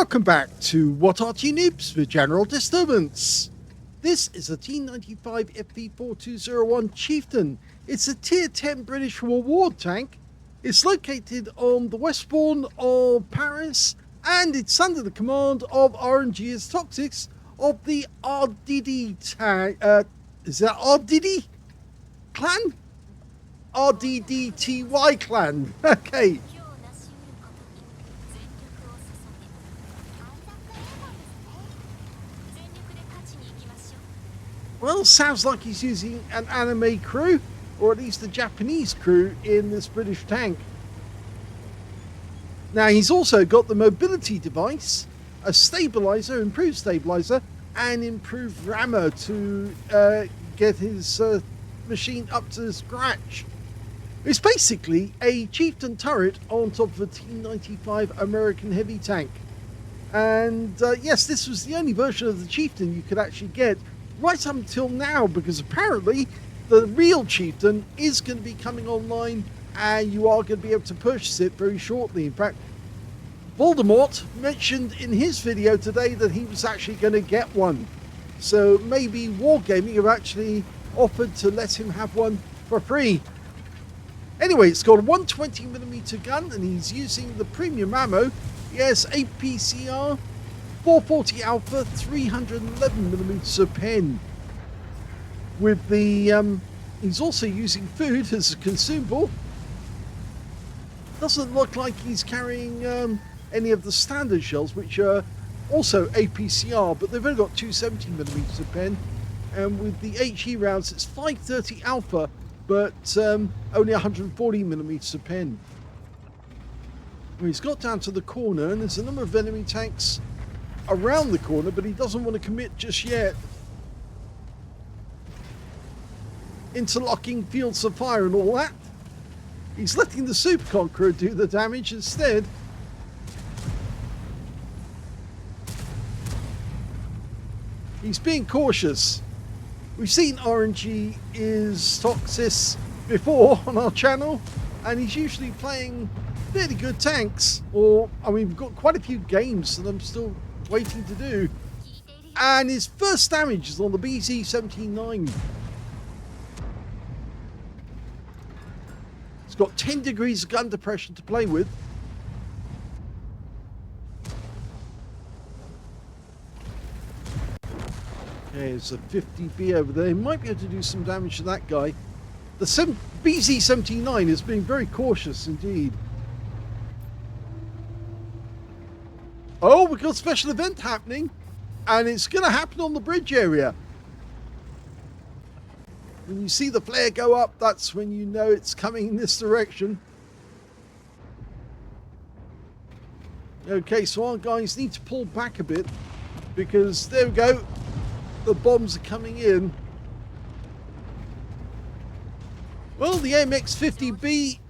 Welcome back to What Arty Noobs for General Disturbance. This is a T95 FV4201 Chieftain. It's a tier 10 British reward tank. It's located on the Westbourne of Paris, and it's under the command of RNG as Toxics of the RDDTY, is that RDD clan? RDDTY clan. Okay. Well, sounds like he's using an anime crew, or at least a Japanese crew, in this British tank. Now, he's also got the mobility device, a stabilizer, improved stabilizer, and improved rammer to get his machine up to scratch. It's basically a Chieftain turret on top of a T95 American heavy tank. And yes, this was the only version of the Chieftain you could actually get right up until now, because apparently the real Chieftain is going to be coming online and you are going to be able to purchase it very shortly. In fact, Voldemort mentioned in his video today that he was actually going to get one. So maybe Wargaming have actually offered to let him have one for free. Anyway, it's got a 120mm gun and he's using the premium ammo. He has APCR 440 Alpha 311mm of pen. With the he's also using food as a consumable. Doesn't look like he's carrying any of the standard shells, which are also APCR, but they've only got 270mm of pen. And with the HE rounds, it's 530 Alpha, but only 140mm of pen. Well, he's got down to the corner, and there's a number of enemy tanks around the corner, but he doesn't want to commit just yet. Interlocking fields of fire and all that. He's letting the Super Conqueror do the damage instead. He's being cautious. We've seen RNG is Toxis before on our channel, and he's usually playing fairly good tanks. Or, I mean, we've got quite a few games that I'm still waiting to do. And his first damage is on the BZ-79. It's got 10 degrees of gun depression to play with. Okay, there's a 50B over there. He might be able to do some damage to that guy. The BZ-79 is being very cautious indeed. Oh, we've got a special event happening, and it's going to happen on the bridge area. When you see the flare go up, that's when you know it's coming in this direction. Okay, so our guys need to pull back a bit, because there we go. The bombs are coming in. Well, the MX-50B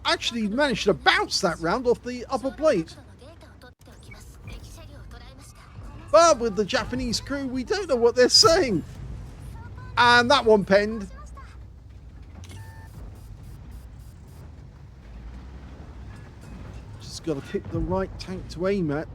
actually managed to bounce that round off the upper plate. But with the Japanese crew, we don't know what they're saying. And that one penned. Just got to pick the right tank to aim at.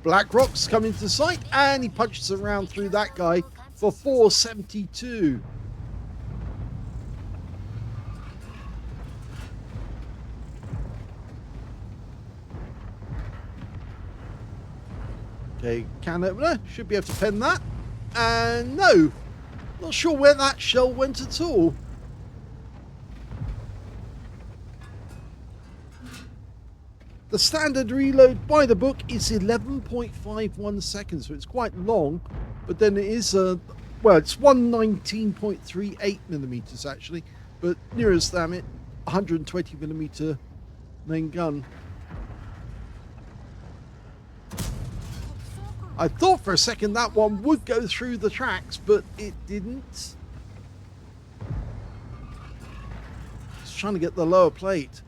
Black Rock's coming to sight, and he punches around through that guy for 472. Okay, can opener, should be able to pen that. And no, not sure where that shell went at all. The standard reload by the book is 11.51 seconds, so it's quite long, but then it is well, it's 119.38mm actually, but nearest damn it, 120mm main gun. I thought for a second that one would go through the tracks, but it didn't. Just trying to get the lower plate.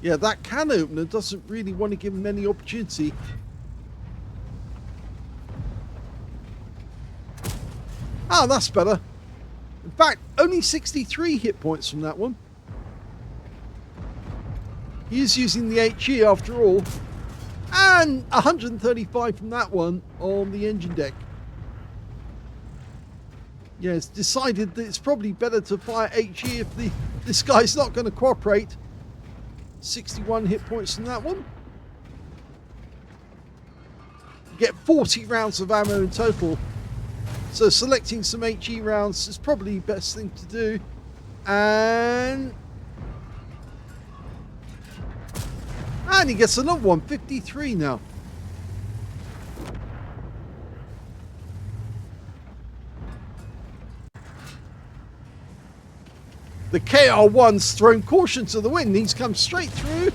Yeah, that can opener doesn't really want to give him any opportunity. Ah, that's better. In fact, only 63 hit points from that one. He is using the HE after all. And 135 from that one on the engine deck. Yeah, it's decided that it's probably better to fire HE if this guy's not going to cooperate. 61 hit points from that one. You get 40 rounds of ammo in total. So selecting some HE rounds is probably the best thing to do. And he gets another one, 53 now. The KR1's thrown caution to the wind. He's come straight through.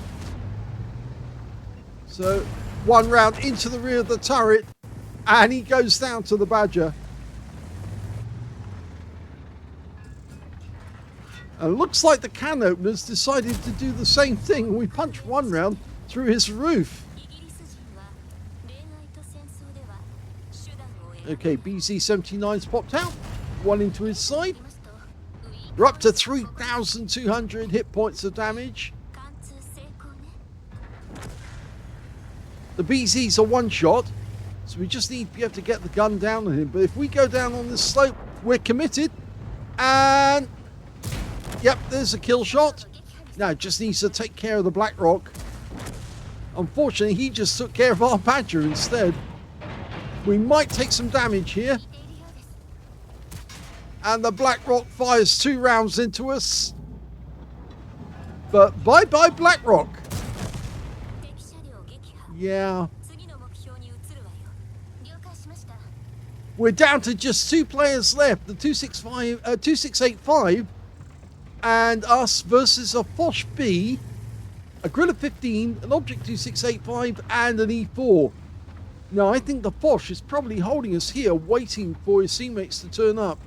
So 1 round into the rear of the turret. And he goes down to the Badger. And it looks like the can openers decided to do the same thing. We punched 1 round through his roof. Okay, BZ-79's popped out. 1 into his side. We're up to 3,200 hit points of damage. The BZ's a 1-shot, so we just need to be able to get the gun down on him. But if we go down on this slope, we're committed. And yep, there's a kill shot. Now it just needs to take care of the Black Rock. Unfortunately, he just took care of our Badger instead. We might take some damage here. And the Black Rock fires 2 rounds into us. But bye-bye Black Rock. Yeah. We're down to just 2 players left. The 2685 and us versus a Foch B, a Gorilla 15, an Object 2685 and an E4. Now I think the Foch is probably holding us here waiting for his teammates to turn up.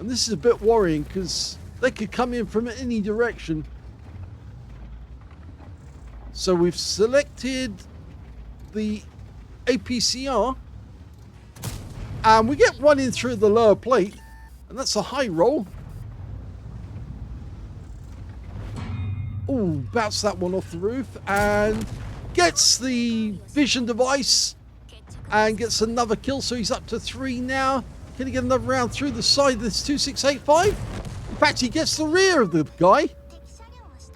And this is a bit worrying because they could come in from any direction. So we've selected the APCR. And we get 1 in through the lower plate. And that's a high roll. Ooh, bounce that one off the roof. And gets the vision device. And gets another kill. So he's up to 3 now. Can he get another round through the side of this 2685? In fact, he gets the rear of the guy.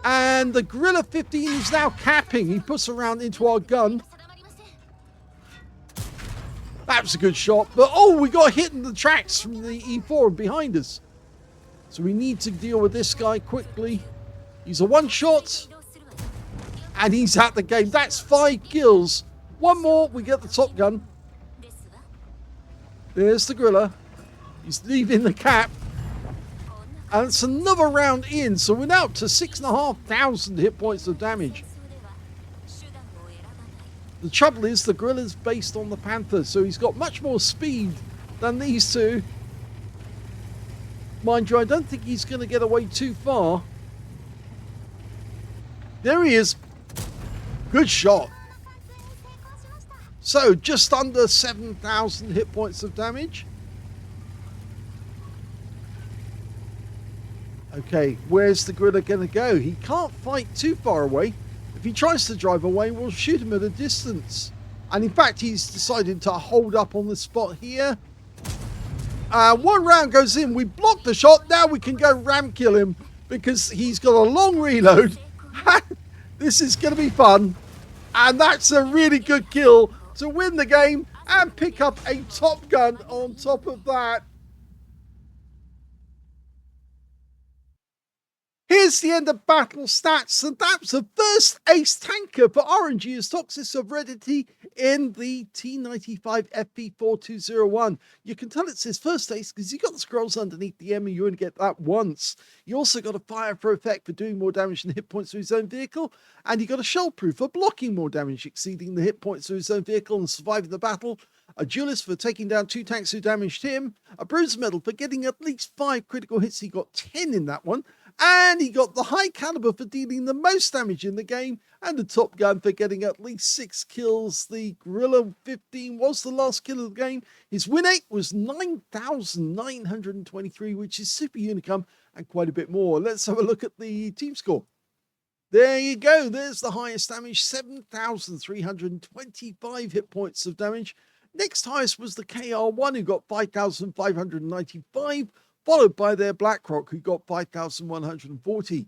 And the Gorilla 15 is now capping. He puts a round into our gun. That was a good shot. But, oh, we got hit in the tracks from the E4 behind us. So we need to deal with this guy quickly. He's a 1-shot. And he's out the game. That's 5 kills. 1 more, we get the top gun. There's the Gorilla. He's leaving the cap. And it's another round in. So we're now up to 6,500 hit points of damage. The trouble is the Gorilla's based on the Panther. So he's got much more speed than these two. Mind you, I don't think he's going to get away too far. There he is. Good shot. So, just under 7,000 hit points of damage. Okay, where's the Gorilla going to go? He can't fight too far away. If he tries to drive away, we'll shoot him at a distance. And in fact, he's decided to hold up on the spot here. 1 round goes in. We block the shot. Now we can go ram kill him because he's got a long reload. This is going to be fun. And that's a really good kill to win the game and pick up a Top Gun on top of that. Here's the end of battle stats, and that's the first ace tanker for RNG as Toxis of Reddity in the T95 FV4201. You can tell it's his first ace because you got the scrolls underneath the M and you only get that once. You also got a fire for effect for doing more damage than hit points to his own vehicle, and you got a shell proof for blocking more damage exceeding the hit points to his own vehicle and surviving the battle, a duelist for taking down 2 tanks who damaged him, a bruiser medal for getting at least 5 critical hits, he got 10 in that one, And he got the high caliber for dealing the most damage in the game, and the top gun for getting at least 6 kills. The Gorilla 15 was the last kill of the game. His win rate was 9,923, which is super unicum and quite a bit more. Let's have a look at the team score. There you go. There's the highest damage, 7,325 hit points of damage. Next highest was the KR1, who got 5,595, followed by their BlackRock, who got 5,140.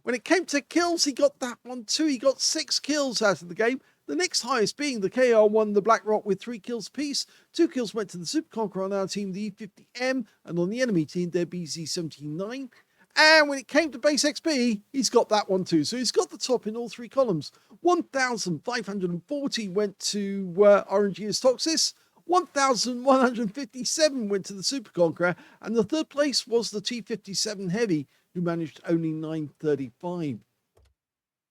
When it came to kills, he got that one too. He got 6 kills out of the game. The next highest being the KR1, the BlackRock, with 3 kills apiece. 2 kills went to the Super Conqueror on our team, the E50M, and on the enemy team, their BZ79. And when it came to base XP, he's got that one too. So he's got the top in all 3 columns. 1,540 went to RNG's Toxis. 1,157 went to the Super Conqueror. And the third place was the T57 Heavy, who managed only 935.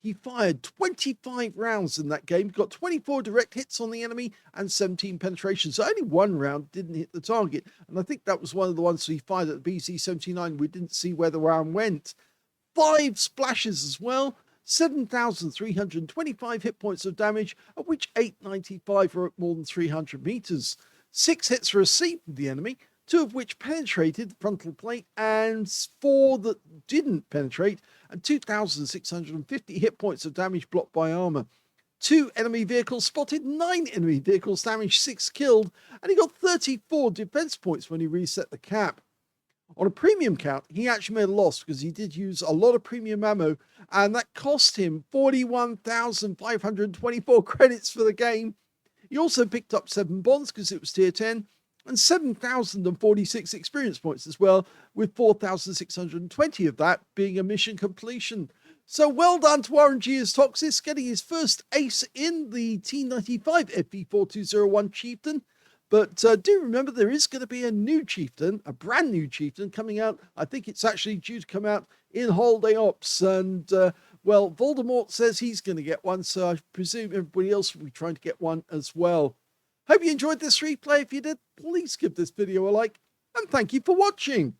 He fired 25 rounds in that game, got 24 direct hits on the enemy and 17 penetrations. So only 1 round didn't hit the target. And I think that was one of the ones he fired at the BZ79. We didn't see where the round went. 5 splashes as well. 7,325 hit points of damage, of which 895 were at more than 300 meters. 6 hits for a C from the enemy, 2 of which penetrated the frontal plate and 4 that didn't penetrate, and 2,650 hit points of damage blocked by armor. 2 enemy vehicles spotted, 9 enemy vehicles damaged, 6 killed, and he got 34 defense points when he reset the cap. On a premium count, he actually made a loss because he did use a lot of premium ammo, and that cost him 41,524 credits for the game. He also picked up 7 bonds because it was tier 10, and 7,046 experience points as well, with 4,620 of that being a mission completion. So well done to RNG's Toxis, getting his first ace in the T95 FV4201 Chieftain. But do remember, there is going to be a new Chieftain, a brand new Chieftain coming out. I think it's actually due to come out in Holiday Ops. And, well, Voldemort says he's going to get one, so I presume everybody else will be trying to get one as well. Hope you enjoyed this replay. If you did, please give this video a like. And thank you for watching.